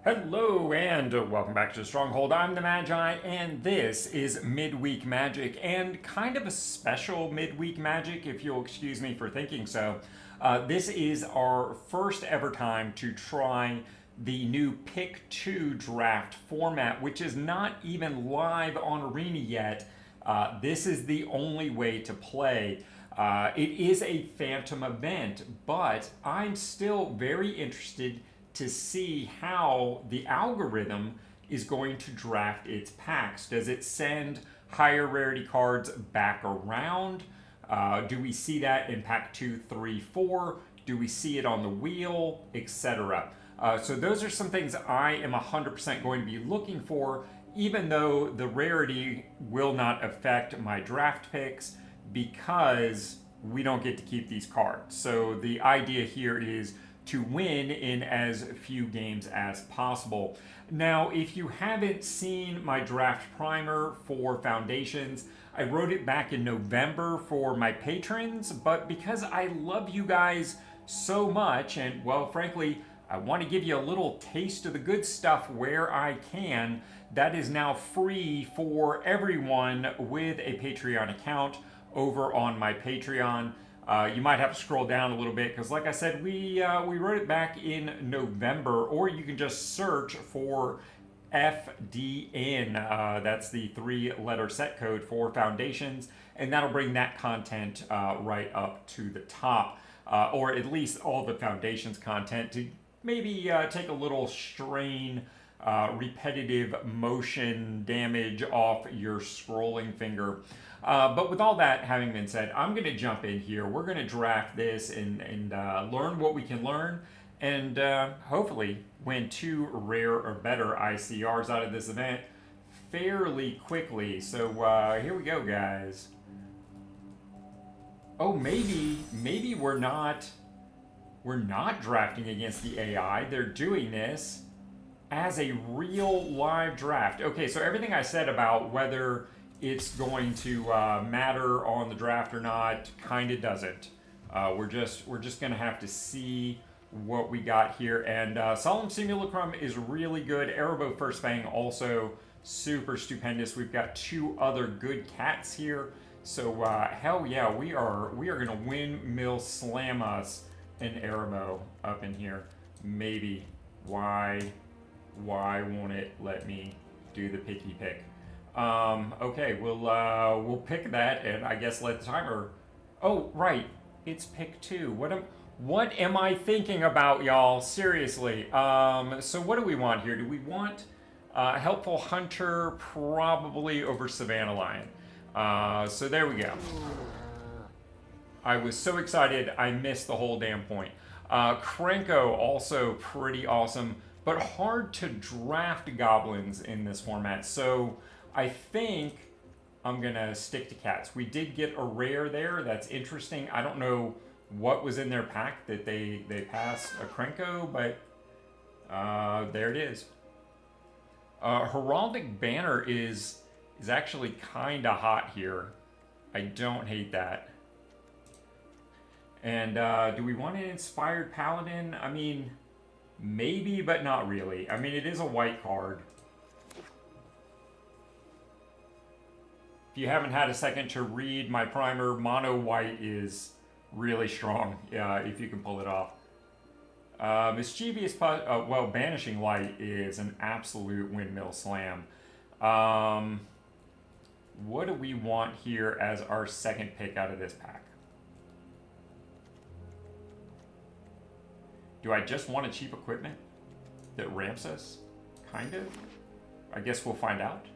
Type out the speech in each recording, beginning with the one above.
Hello and welcome back to the Stronghold. I'm the Magi and this is Midweek Magic, and kind of a special Midweek Magic if you'll excuse me for thinking so. This is our first ever time to try the new Pick 2 draft format, which is not even live on Arena yet. This is the only way to play. It is a phantom event, but I'm still very interested to see how the algorithm is going to draft its packs. Does it send higher rarity cards back around? Do we see that in pack 2, 3, 4? Do we see it on the wheel, etc.? So those are some things I am 100% going to be looking for, even though the rarity will not affect my draft picks because we don't get to keep these cards. So the idea here is to win in as few games as possible. Now, if you haven't seen my draft primer for Foundations, I wrote it back in November for my patrons, but because I love you guys so much, and well, frankly, I want to give you a little taste of the good stuff where I can, that is now free for everyone with a Patreon account over on my Patreon. You might have to scroll down a little bit because, like I said, we wrote it back in November, or you can just search for FDN. That's the 3-letter set code for Foundations, and that'll bring that content right up to the top, or at least all the Foundations content to maybe take a little strain, repetitive motion damage off your scrolling finger. But with all that having been said, I'm going to jump in here. We're going to draft this and learn what we can learn, and hopefully win 2 rare or better ICRs out of this event fairly quickly. So here we go, guys. Oh, maybe we're not drafting against the AI. They're doing this as a real live draft. Okay, so everything I said about whether it's going to matter on the draft or not kind of doesn't. We're just going to have to see what we got here. And Solemn Simulacrum is really good. Erebos First Fang also super stupendous. We've got 2 other good cats here. So hell yeah, we are going to windmill slam us an Erebos up in here. Maybe. Why won't it let me do the picky pick? Okay, we'll pick that, and I guess let the timer. Oh, right, it's pick 2. What am I thinking about, y'all? Seriously. So what do we want here? Do we want Helpful Hunter probably over Savannah Lion? So there we go. I was so excited I missed the whole damn point. Krenko also pretty awesome, but hard to draft goblins in this format. So I think I'm going to stick to cats. We did get a rare there. That's interesting. I don't know what was in their pack that they passed a Krenko, but there it is. Heraldic Banner is actually kind of hot here. I don't hate that. And do we want an Inspired Paladin? I mean, maybe, but not really. I mean, it is a white card. If you haven't had a second to read my primer, mono white is really strong, if you can pull it off. Mischievous, well, Banishing Light is an absolute windmill slam. What do we want here as our second pick out of this pack? Do I just want a cheap equipment that ramps us? Kind of. I guess we'll find out.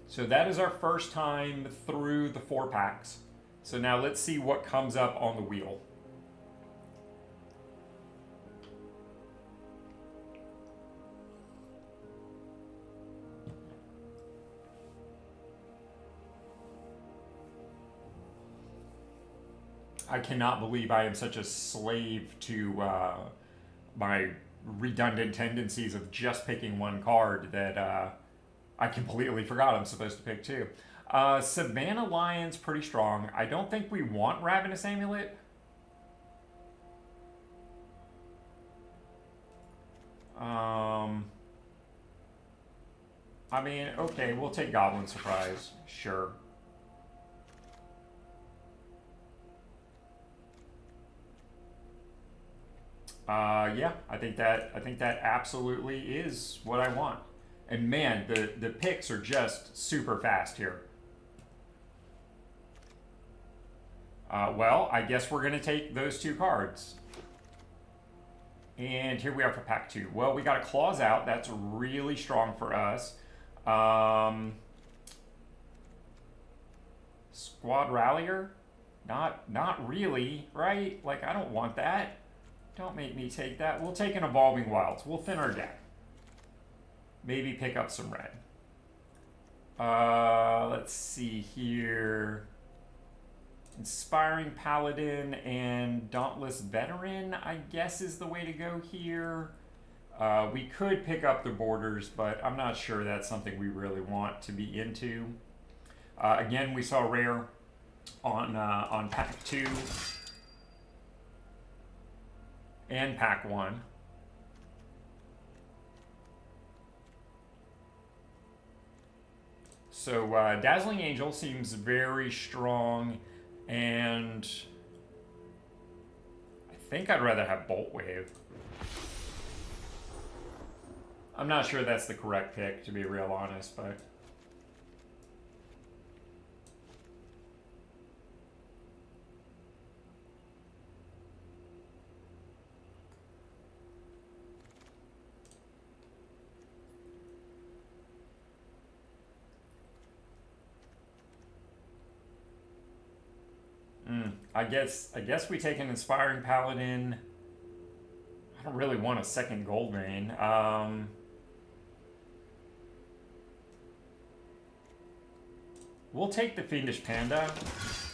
So that is our first time through the 4 packs. So now let's see what comes up on the wheel. I cannot believe I am such a slave to my redundant tendencies of just picking one card that I completely forgot I'm supposed to pick 2. Savannah Lion's pretty strong. I don't think we want Ravenous Amulet. I mean, okay, we'll take Goblin Surprise. Sure. Yeah, I think that absolutely is what I want. And man, the picks are just super fast here. Well, I guess we're going to take those two cards. And here we are for pack 2. Well, we got a Claws out. That's really strong for us. Squad Rallier? Not really, right? Like, I don't want that. Don't make me take that. We'll take an Evolving Wilds. We'll thin our deck. Maybe pick up some red. Let's see here. Inspiring Paladin and Dauntless Veteran, I guess, is the way to go here. We could pick up the Borders, but I'm not sure that's something we really want to be into. Again, we saw rare on pack 2 and pack 1. So Dazzling Angel seems very strong, and I think I'd rather have Bolt Wave. I'm not sure that's the correct pick, to be real honest, but... I guess we take an Inspiring Paladin. I don't really want a second Gold Vein. We'll take the Fiendish Panda.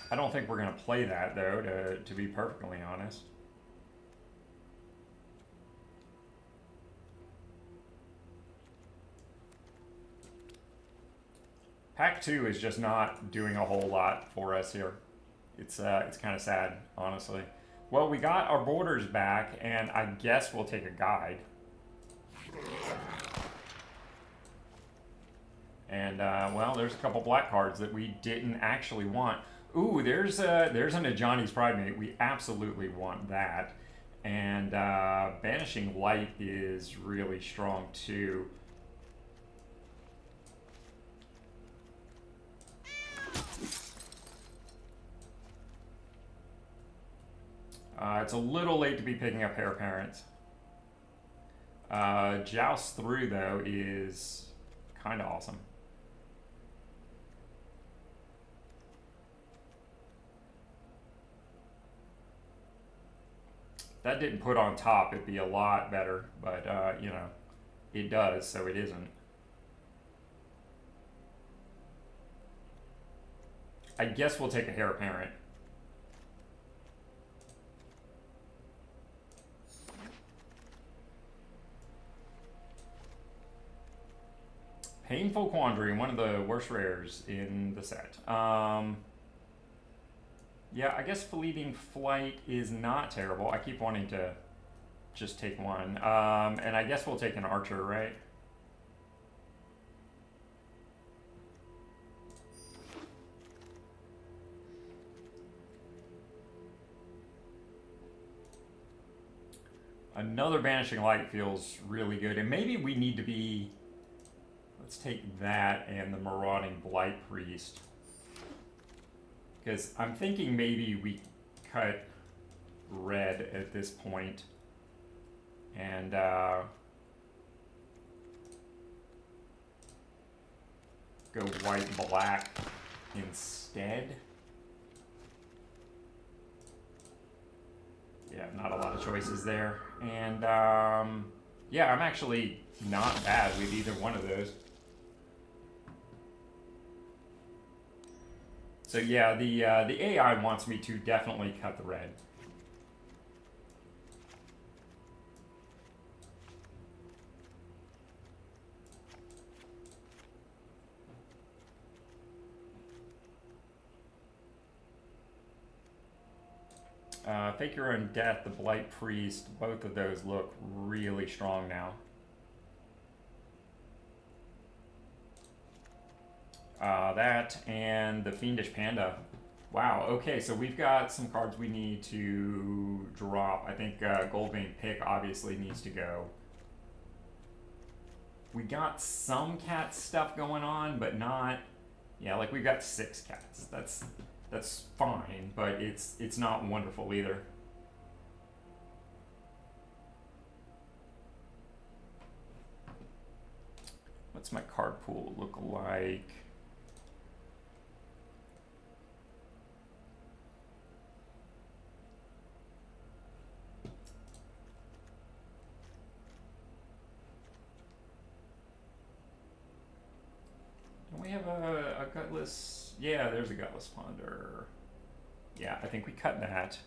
I don't think we're going to play that, though, to be perfectly honest. Pack 2 is just not doing a whole lot for us here. It's kind of sad, honestly. Well, we got our Borders back, and I guess we'll take a Guide. And, well, there's a couple black cards that we didn't actually want. Ooh, there's an Ajani's Pridemate. We absolutely want that. And Banishing Light is really strong, too. It's a little late to be picking up Heir Apparent. Joust Through, though, is kind of awesome. If that didn't put on top, it'd be a lot better, but, you know, it does, so it isn't. I guess we'll take a Heir Apparent. Painful Quandary, one of the worst rares in the set. Yeah, I guess Fleeting Flight is not terrible. I keep wanting to just take one. And I guess we'll take an Archer, right? Another Banishing Light feels really good. And maybe we need to be... Let's take that and the Marauding Blight Priest. Because I'm thinking maybe we cut red at this point. And go white-black instead. Yeah, not a lot of choices there. And yeah, I'm actually not bad with either one of those. So yeah, the AI wants me to definitely cut the red. Fake Your Own Death, the Blight Priest, both of those look really strong now. That and the Fiendish Panda. Wow, okay, so we've got some cards we need to drop. I think Goldvein Pick obviously needs to go. We got some cat stuff going on, but not... Yeah, like we've got 6 cats. That's fine, but it's not wonderful either. What's my card pool look like? Don't we have a Gutless? Yeah, there's a Gutless Ponder. Yeah, I think we cut that.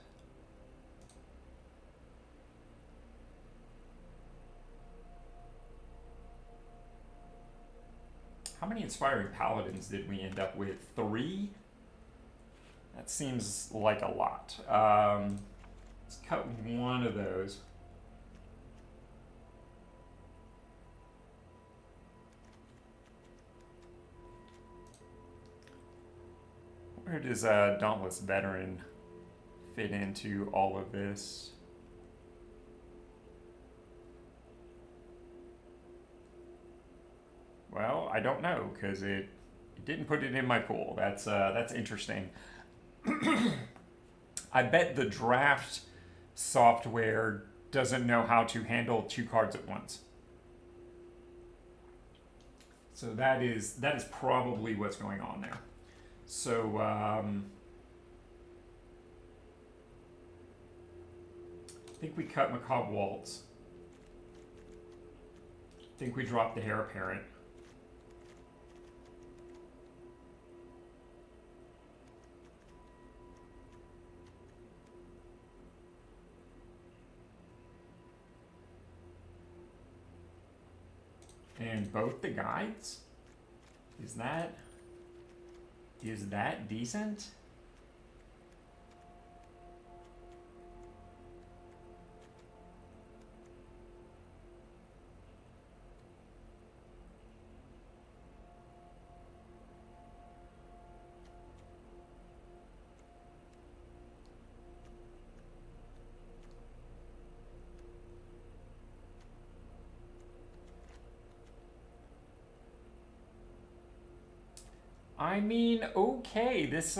How many Inspiring Paladins did we end up with? 3? That seems like a lot. Let's cut one of those. Where does Dauntless Veteran fit into all of this? Well, I don't know because it didn't put it in my pool. That's interesting. I bet the draft software doesn't know how to handle 2 cards at once. So that is probably what's going on there. So I think we cut Macabre Waltz. I think we dropped the Heir Apparent. And both the guides? Is that decent? I mean, okay, this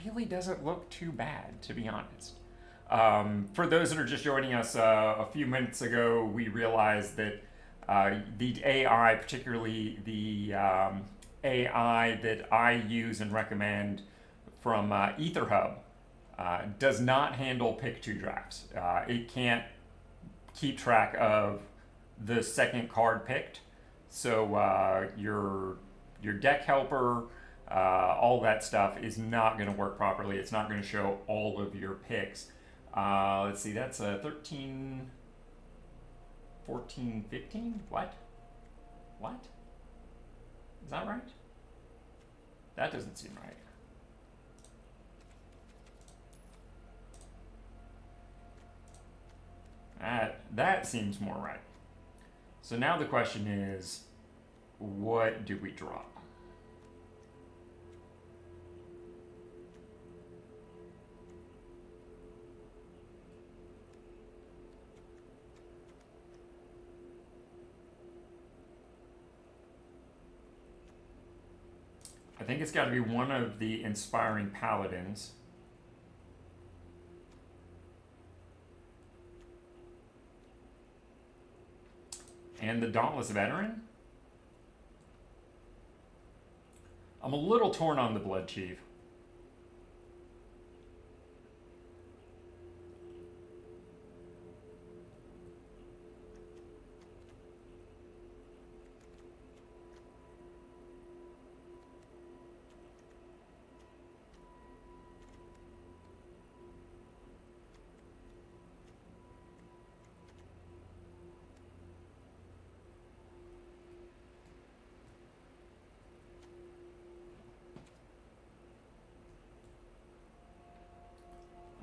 really doesn't look too bad, to be honest. For those that are just joining us, a few minutes ago, we realized that the AI, particularly the AI that I use and recommend from Aetherhub, does not handle pick 2 drafts. It can't keep track of the second card picked, so your deck helper, all that stuff is not going to work properly. It's not going to show all of your picks. Let's see, that's a 13, 14, 15? What? What? Is that right? That doesn't seem right. That seems more right. So now the question is, what do we drop? I think it's got to be one of the Inspiring Paladins. And the Dauntless Veteran? I'm a little torn on the Blood Chief.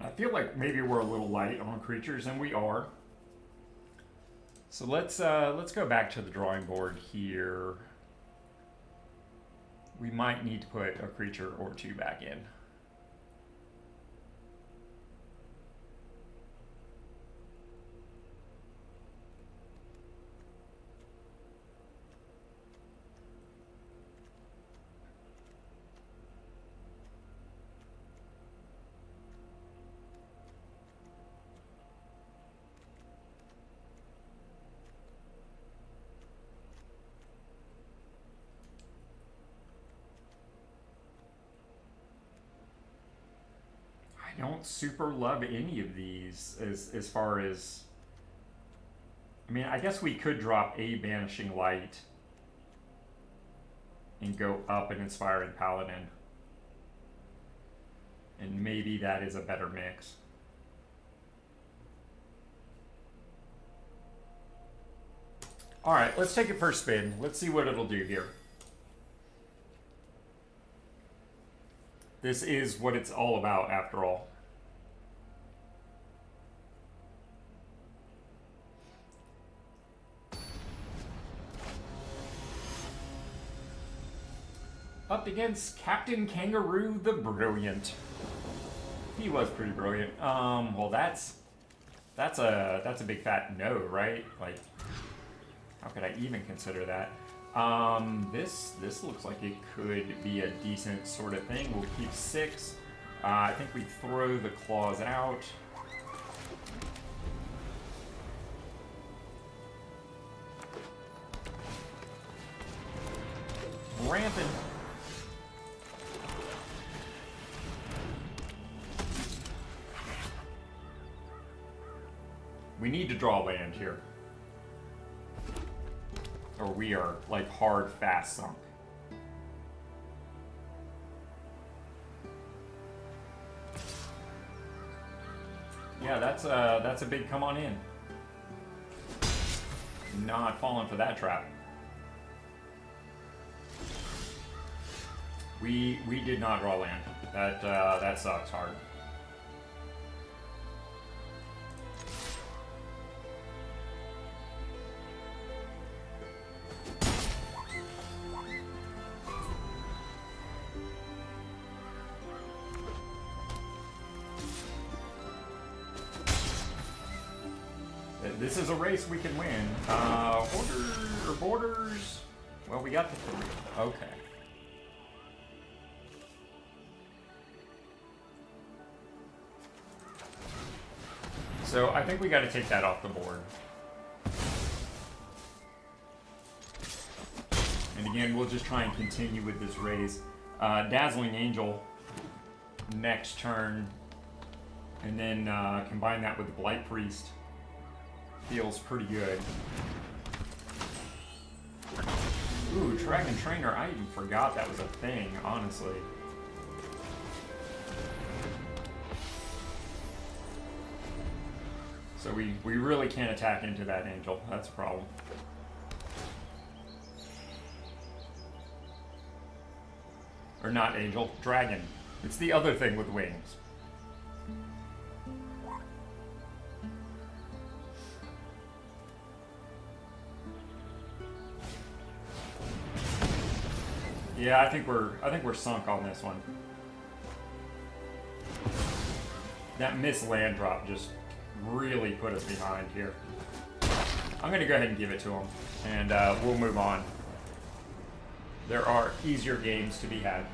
I feel like maybe we're a little light on creatures, and we are. So let's go back to the drawing board here. We might need to put a creature or two back in. I don't super love any of these as far as, I mean, I guess we could drop a Banishing Light and go up an Inspiring Paladin. And maybe that is a better mix. Alright, let's take it for a spin. Let's see what it'll do here. This is what it's all about, after all. Up against Captain Kangaroo the Brilliant. He was pretty brilliant. Well, that's a big fat no, right? Like, how could I even consider that? This looks like it could be a decent sort of thing. We'll keep 6. I think we throw the claws out. Rampant. We need to draw land here. Or we are, like, hard, fast sunk. Yeah, that's a big come on in. Not falling for that trap. We did not draw land. That sucks hard. This is a race we can win. Borders. Well, we got the 3. Okay. So I think we got to take that off the board. And again, we'll just try and continue with this race. Dazzling Angel next turn, and then combine that with the Blight Priest. Feels pretty good. Ooh, Dragon Trainer, I even forgot that was a thing, honestly. So we really can't attack into that Angel. That's a problem. Or not Angel, Dragon. It's the other thing with wings. Yeah, I think we're sunk on this one. That missed land drop just really put us behind here. I'm gonna go ahead and give it to him, and we'll move on. There are easier games to be had.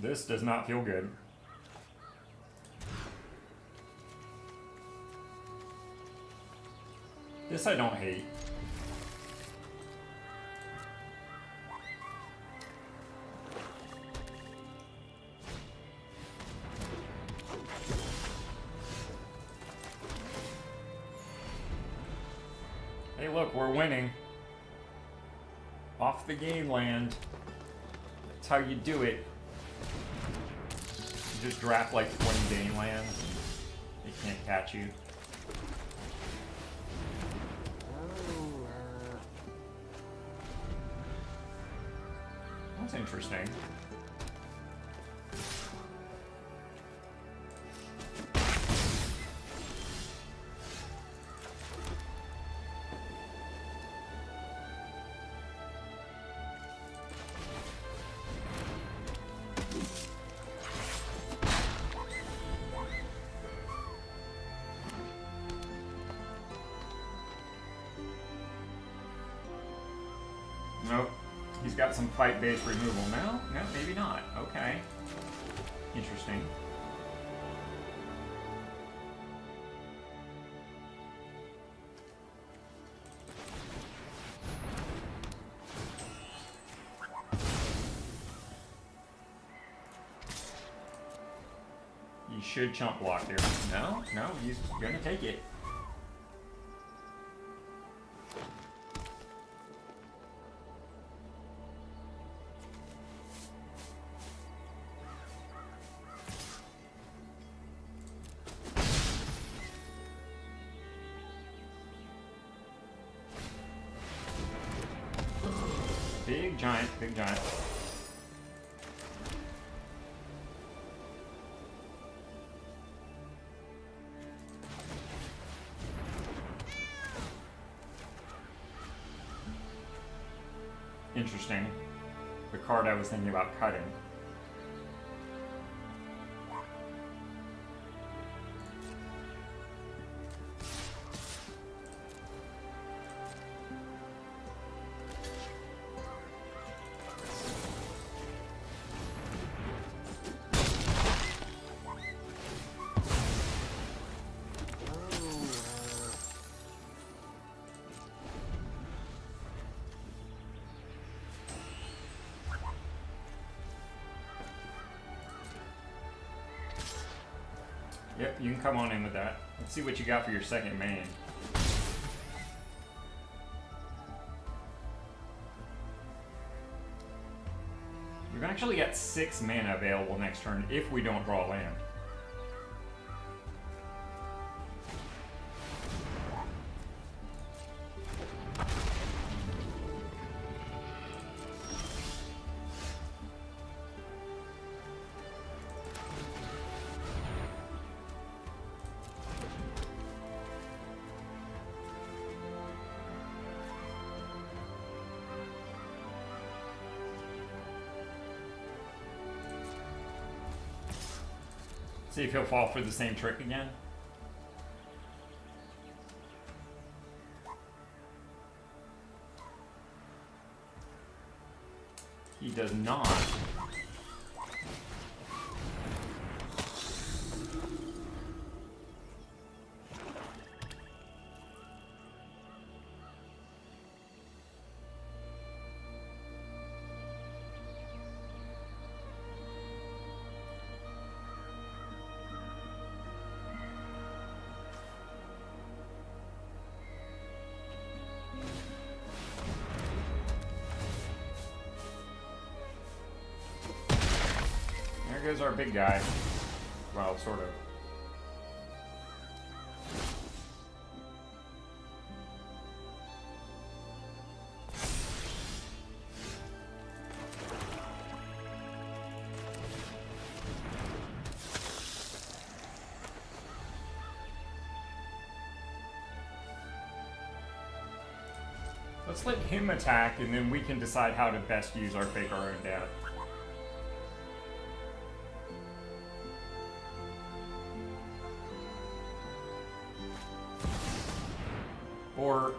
This does not feel good. This I don't hate. Hey, look, we're winning. off the game land. That's how you do it. You just draft like 20 game lands. They can't catch you. That's interesting. Nope. He's got some fight-based removal. No, maybe not. Okay. Interesting. You should chump block there. No, he's gonna take it. Big giant. Interesting. The card I was thinking about cutting. Yep, you can come on in with that. Let's see what you got for your second main. We've actually got 6 mana available next turn if we don't draw land. See if he'll fall for the same trick again. He does not. There goes our big guy. Well, sort of. Let's let him attack, and then we can decide how to best use our Fake Our Own Death.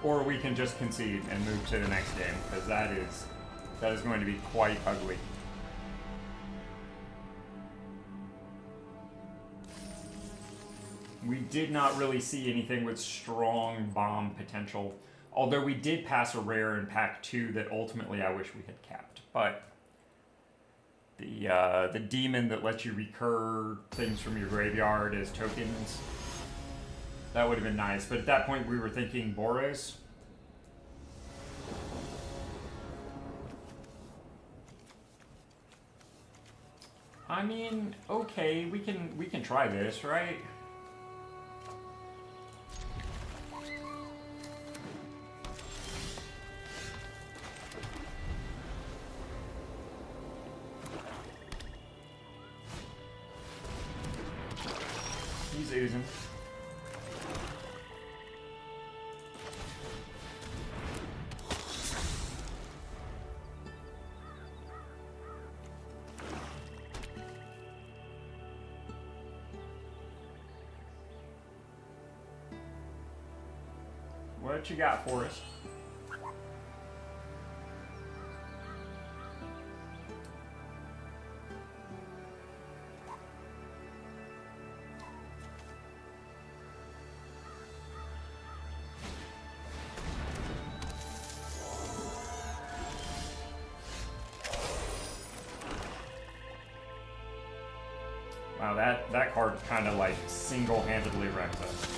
Or we can just concede and move to the next game, because that is going to be quite ugly. We did not really see anything with strong bomb potential, although we did pass a rare in pack 2 that ultimately I wish we had kept. But the demon that lets you recur things from your graveyard as tokens, that would have been nice. But at that point we were thinking Boros. I mean, okay, we can try this, right? He's oozing. What you got for us? Wow, that card kind of like single-handedly wrecked us.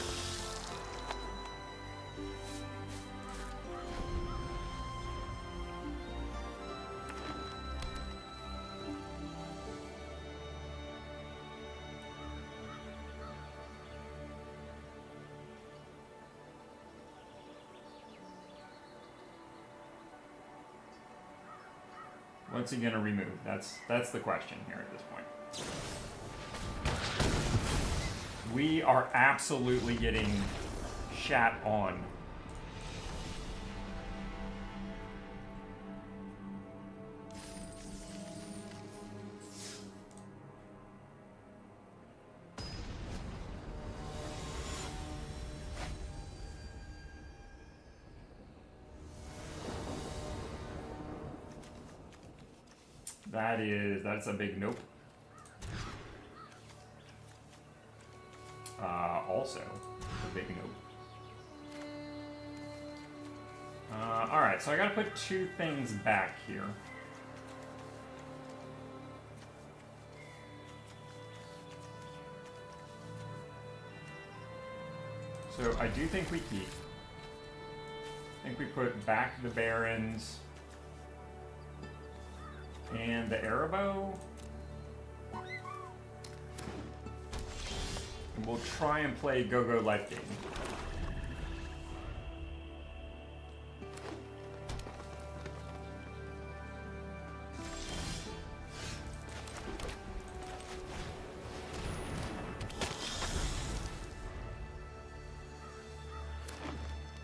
What's he gonna remove? That's the question here at this point. We are absolutely getting shat on. That's a big nope. Also a big nope. Alright, so I gotta put two things back here. So I do think we keep. I think we put back the Barons and the Arrow. And we'll try and play Go-Go Life Gain.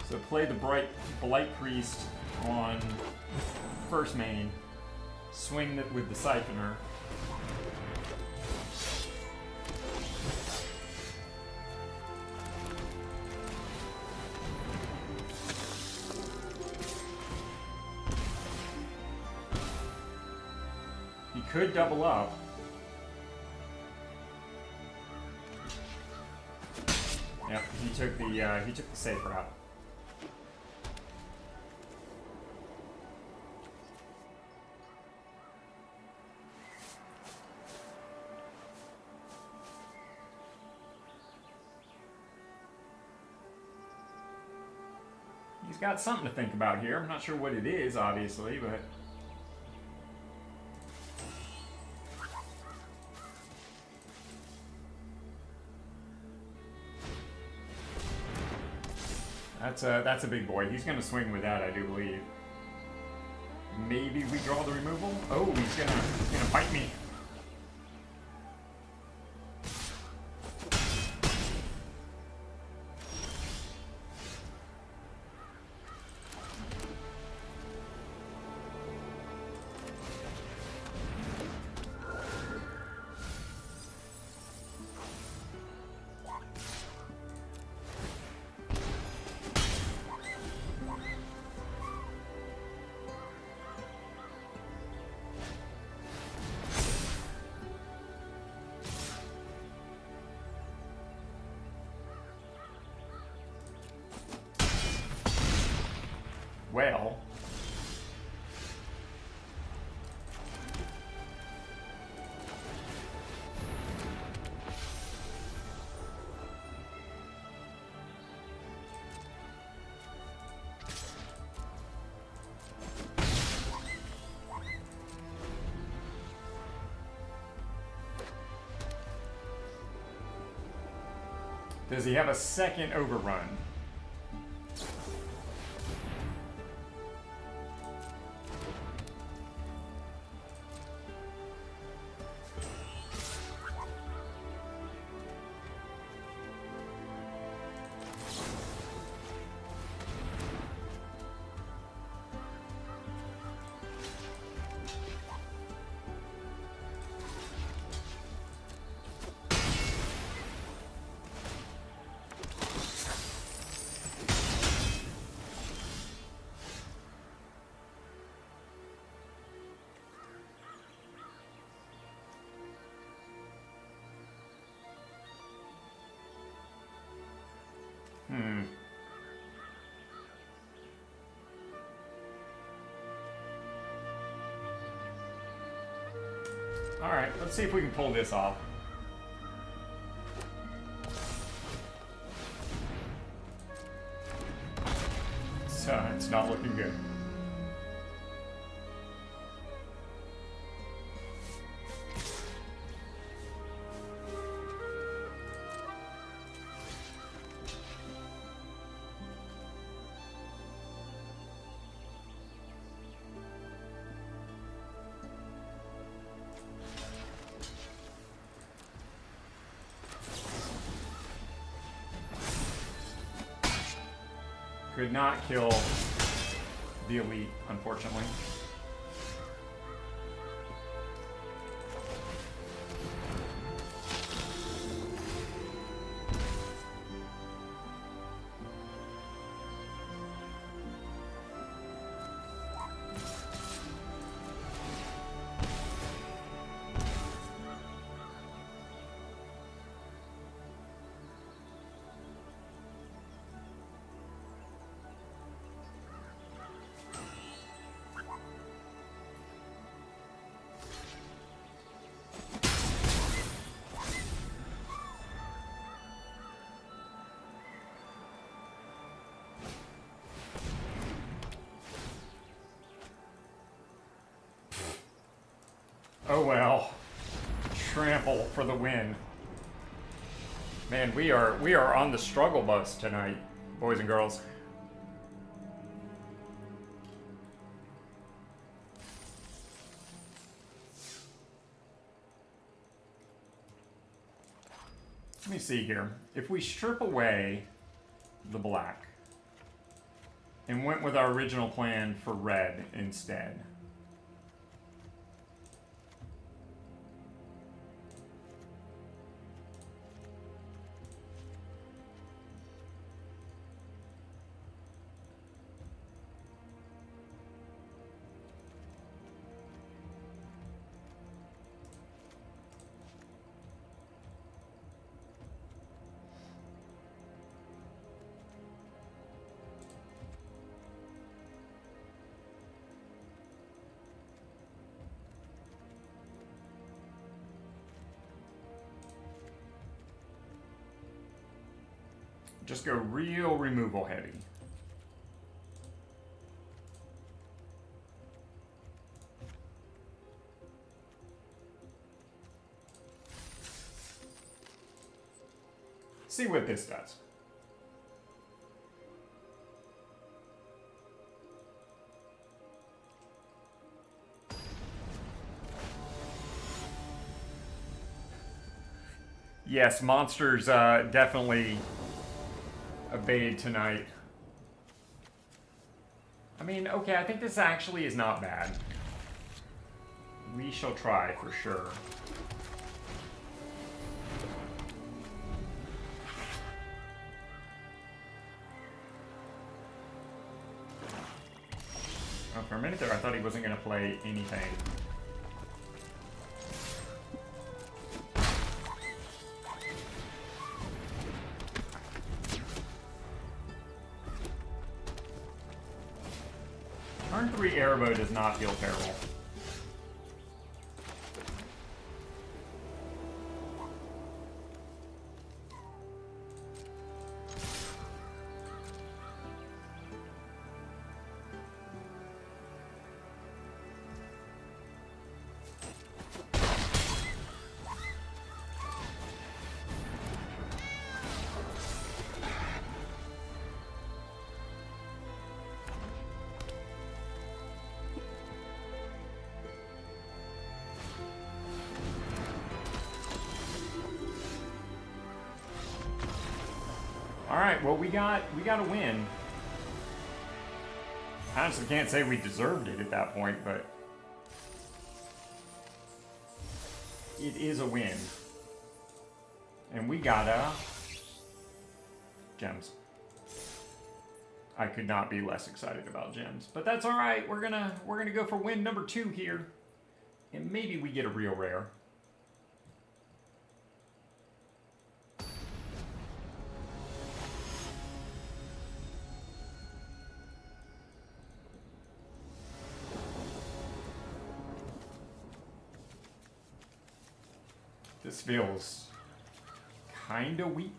So play the Blight Priest on first main, swing it with the Siphoner. He could double up. Yep, he took the safe route. He's got something to think about here. I'm not sure what it is, obviously, but that's a big boy. He's gonna swing with that, I do believe. Maybe we draw the removal. Oh, he's gonna bite me. Does he have a second overrun? Alright, let's see if we can pull this off. So, it's not looking good. Could not kill the elite, unfortunately. Oh well. Trample for the win. Man, we are on the struggle bus tonight, boys and girls. Let me see here. If we strip away the black and went with our original plan for red instead. Just go real removal heavy. See what this does. Yes, monsters definitely evade tonight. I mean, okay, I think this actually is not bad. We shall try for sure. Oh, for a minute there, I thought he wasn't going to play anything. Turn 3 Airbow does not feel terrible. right, well we got a win. I honestly can't say we deserved it at that point, but it is a win. And we got gems. I could not be less excited about gems, but that's all right. We're gonna go for win number 2 here, and maybe we get a real rare. This feels kinda weak.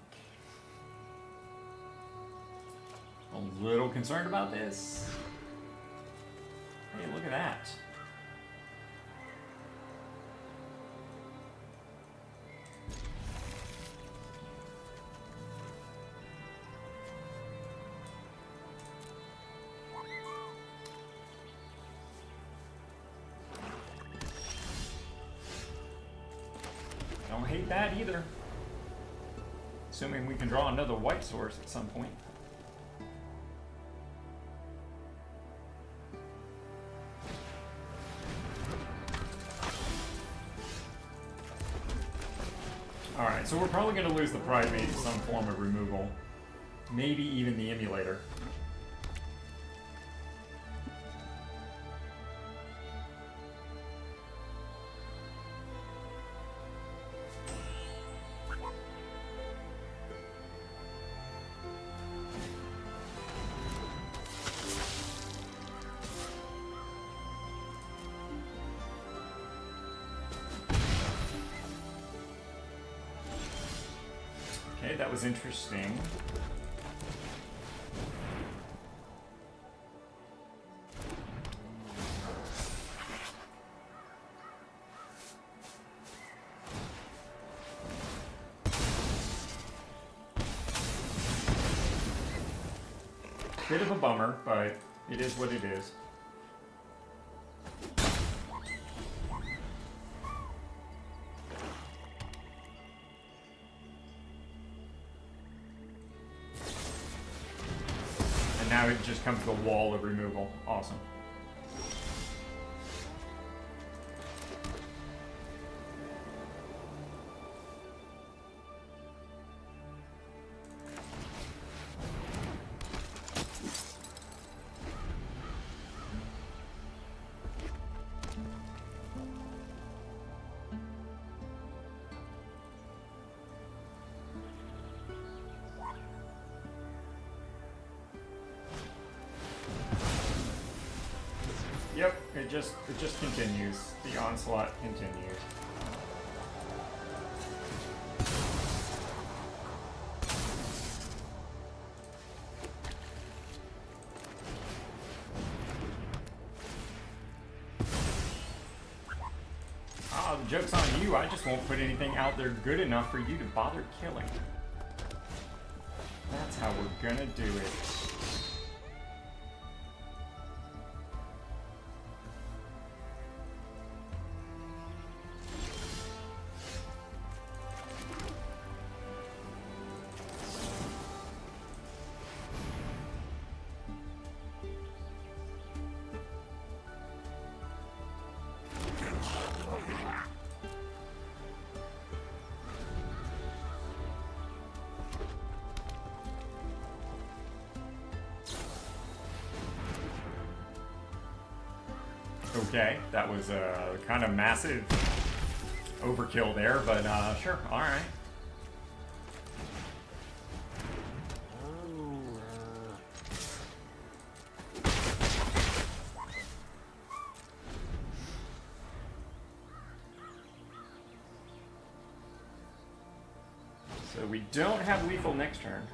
A little concerned about this. Hey, look at that. Don't hate that either. Assuming we can draw another white source at some point. Alright, so we're probably going to lose the Pride Mate in some form of removal. Maybe even the Emulator. Okay, that was interesting. Bit of a bummer, but it is what it is. Now it just comes to a wall of removal. Awesome. Yep, it just continues. The onslaught continues. Ah, the joke's on you. I just won't put anything out there good enough for you to bother killing. That's how we're gonna do it. Okay, that was a kind of massive overkill there, but sure, alright. So we don't have lethal next turn.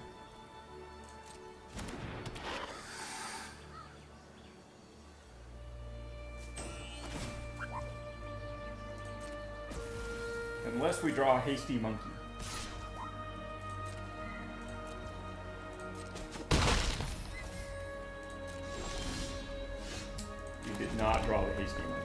Unless we draw a hasty monkey. You did not draw the hasty monkey.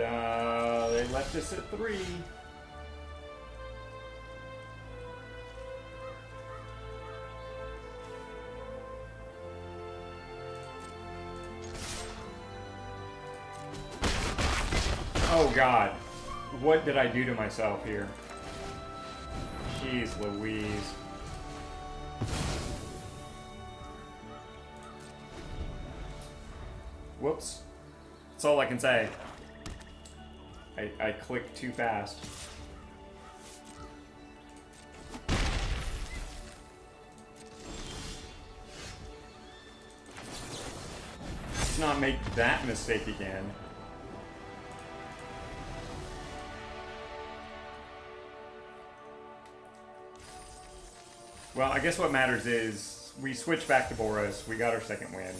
they left us at 3. Oh God, what did I do to myself here? Jeez Louise. Whoops. That's all I can say. I clicked too fast. Let's not make that mistake again. Well, I guess what matters is we switched back to Boros, we got our second win,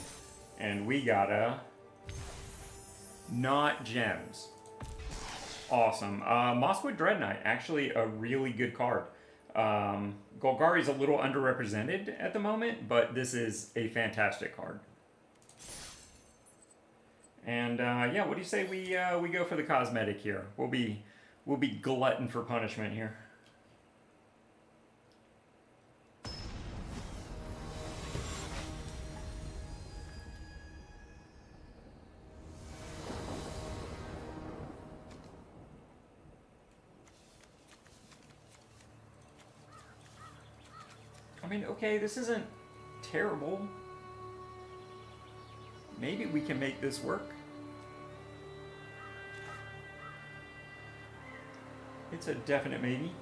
and we got a not gems. Awesome. Mosswood Dread Knight, actually a really good card. Golgari's a little underrepresented at the moment, but this is a fantastic card. And yeah, what do you say we go for the cosmetic here? We'll be glutton for punishment here. I mean, okay, this isn't terrible. Maybe we can make this work. It's a definite maybe.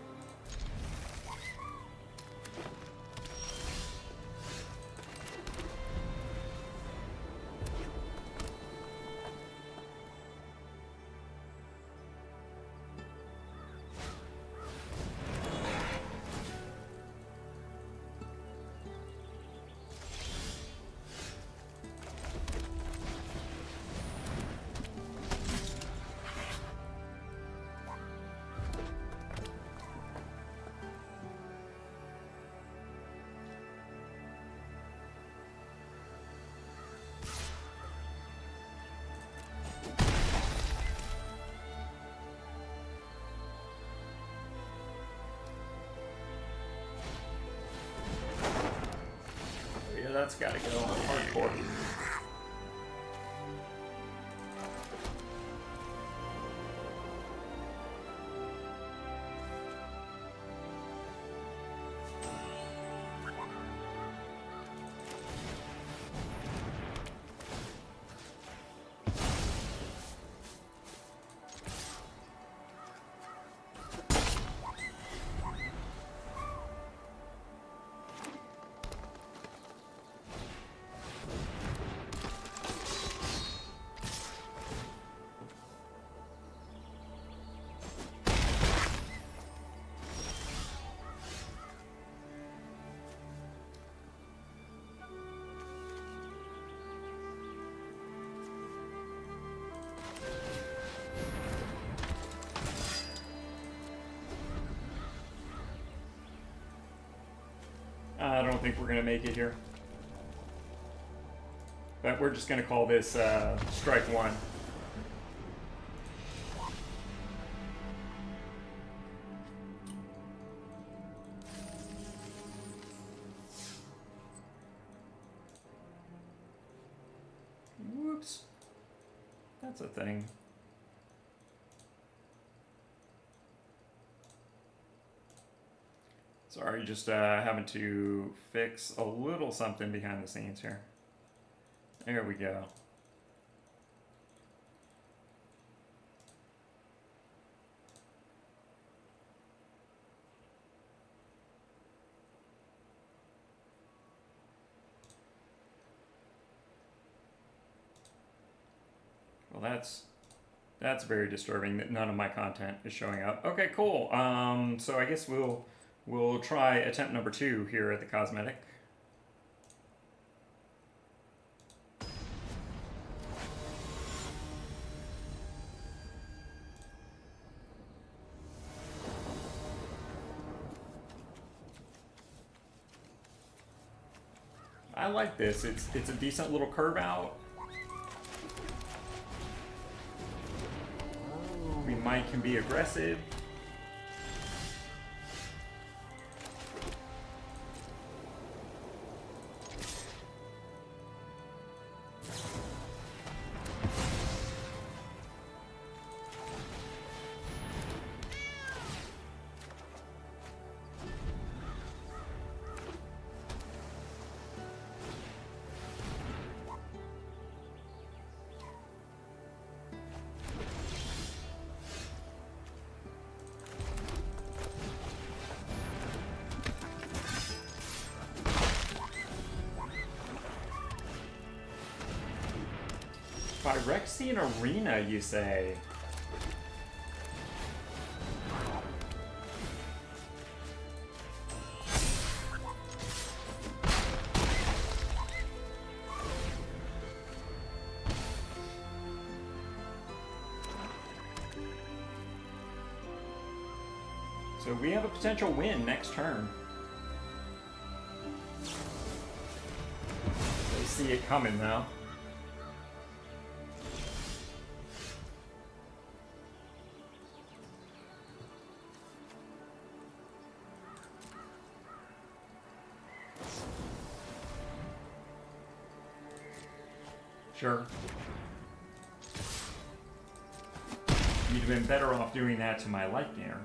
That's gotta go on hardcore. I don't think we're going to make it here. But we're just going to call this strike one. Whoops. That's a thing. Sorry, just having to fix a little something behind the scenes here. There we go. Well, that's very disturbing that none of my content is showing up. Okay, cool. So I guess we'll try attempt number 2 here at the cosmetic. I like this. It's a decent little curve out. Mike can be aggressive. Phyrexian Arena, you say? So we have a potential win next turn. They see it coming though. Sure. You'd have been better off doing that to my light gainer.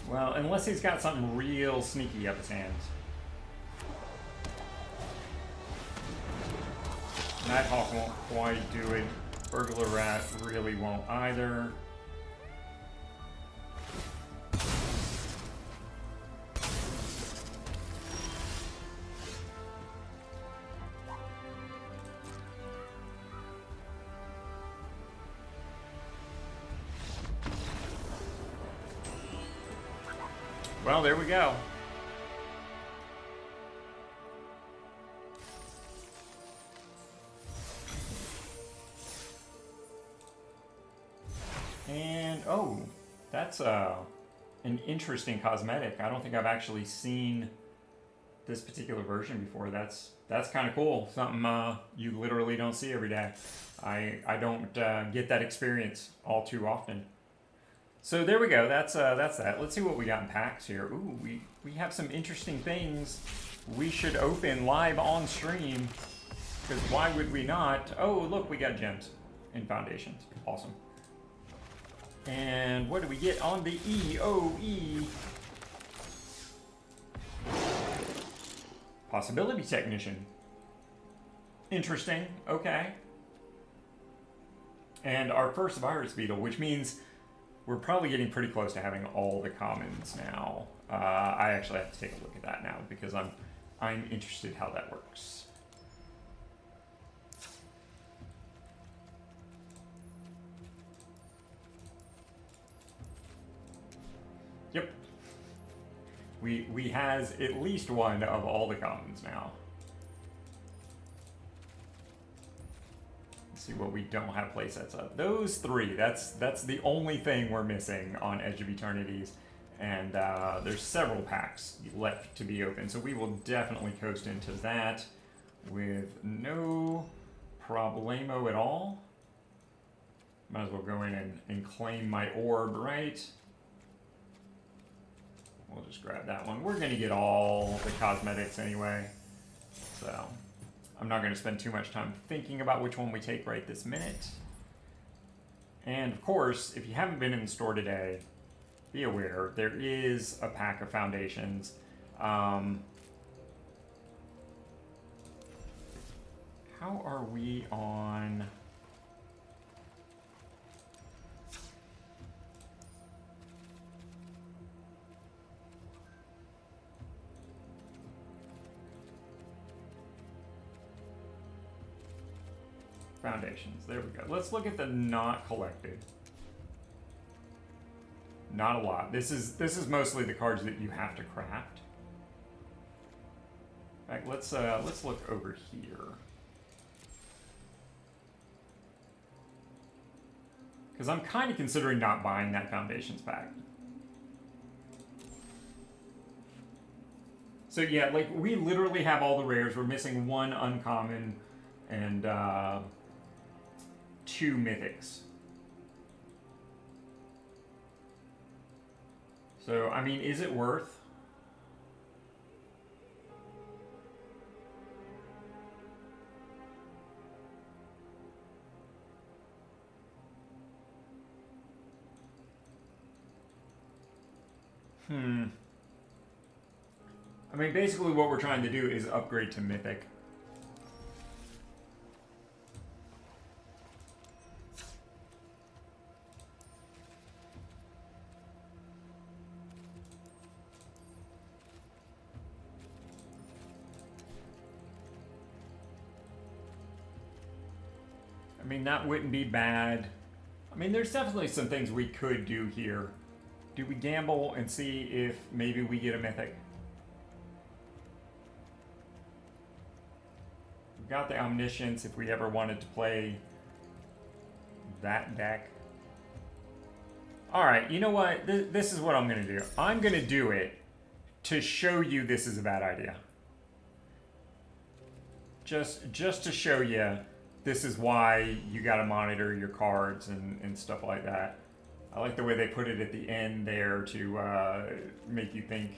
Well, unless he's got something real sneaky up his hands. Nighthawk won't quite do it. Burglar Rat really won't either. Well, there we go. And, oh, that's an interesting cosmetic. I don't think I've actually seen this particular version before. That's kind of cool. Something you literally don't see every day. I don't get that experience all too often. So there we go. That's that. Let's see what we got in packs here. Ooh, we have some interesting things we should open live on stream. Because why would we not? Oh, look, we got gems in foundations. Awesome. And what do we get on the EOE? Possibility Technician. Interesting. Okay. And our first Virus Beetle, which means we're probably getting pretty close to having all the commons now. I actually have to take a look at that now because I'm interested how that works. Yep. We has at least one of all the commons now. See what we don't have playsets of. Those three, that's the only thing we're missing on Edge of Eternities, and there's several packs left to be open, so we will definitely coast into that with no problemo at all. Might as well go in and claim my orb, right? We'll just grab that one. We're gonna get all the cosmetics anyway, so I'm not going to spend too much time thinking about which one we take right this minute. And of course, if you haven't been in the store today, be aware, there is a pack of foundations. How are we on? Foundations, there we go. Let's look at the not collected. Not a lot. This is mostly the cards that you have to craft. All right, let's look over here. Because I'm kind of considering not buying that Foundations pack. So yeah, like we literally have all the rares. We're missing one uncommon and 2 mythics. So, I mean, is it worth? I mean, basically what we're trying to do is upgrade to mythic. I mean, that wouldn't be bad. I mean, there's definitely some things we could do here. Do we gamble and see if maybe we get a mythic? We've got the Omniscience if we ever wanted to play that deck. Alright, you know what? This is what I'm going to do. I'm going to do it to show you this is a bad idea. Just to show you this is why you got to monitor your cards and stuff like that. I like the way they put it at the end there to make you think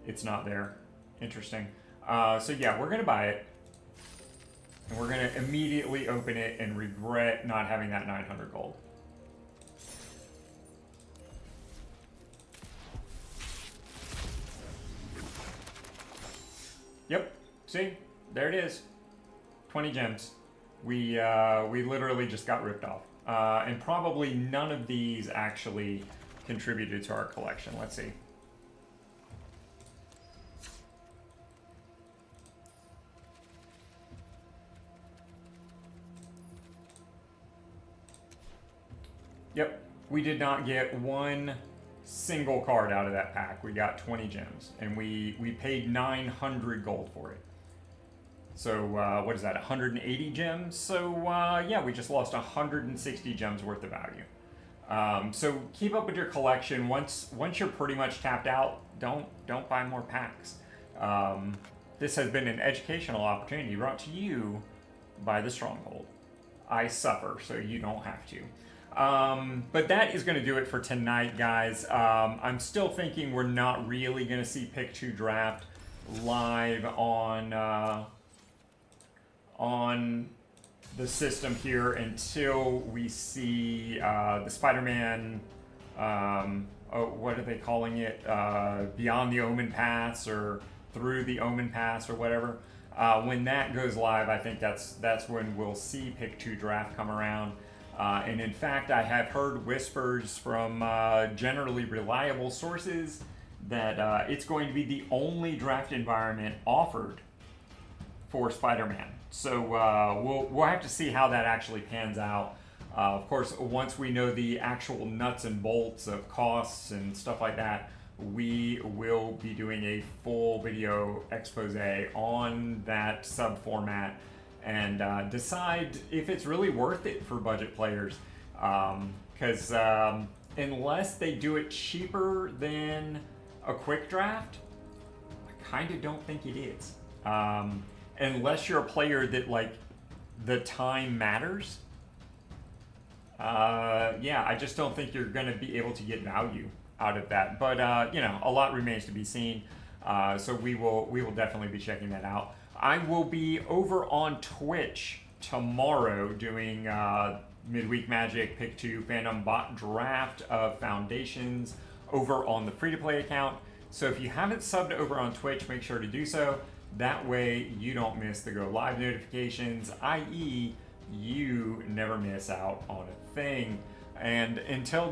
it's not there. Interesting. So yeah, we're going to buy it. And we're going to immediately open it and regret not having that 900 gold. Yep. See? There it is. 20 gems. We literally just got ripped off. And probably none of these actually contributed to our collection. Let's see. Yep, we did not get one single card out of that pack. We got 20 gems, and we paid 900 gold for it. So what is that, 180 gems? So yeah, we just lost 160 gems worth of value. So keep up with your collection. Once you're pretty much tapped out, don't buy more packs. This has been an educational opportunity brought to you by the Stronghold. I suffer, so you don't have to. But that is going to do it for tonight, guys. I'm still thinking we're not really going to see Pick 2 Draft live on the system here until we see the Spider-Man, what are they calling it? Beyond the Omen Pass or Through the Omen Pass or whatever. When that goes live, I think that's when we'll see Pick 2 Draft come around. And in fact, I have heard whispers from generally reliable sources that it's going to be the only draft environment offered for Spider-Man. So we'll have to see how that actually pans out. Of course, once we know the actual nuts and bolts of costs and stuff like that, we will be doing a full video expose on that sub format and decide if it's really worth it for budget players. Because unless they do it cheaper than a quick draft, I kind of don't think it is. Unless you're a player that, like, the time matters. Yeah, I just don't think you're going to be able to get value out of that. But, you know, a lot remains to be seen. So we will definitely be checking that out. I will be over on Twitch tomorrow doing Midweek Magic Pick 2 Phantom Bot Draft of Foundations over on the free-to-play account. So if you haven't subbed over on Twitch, make sure to do so. That way you don't miss the go live notifications, i.e. you never miss out on a thing. And until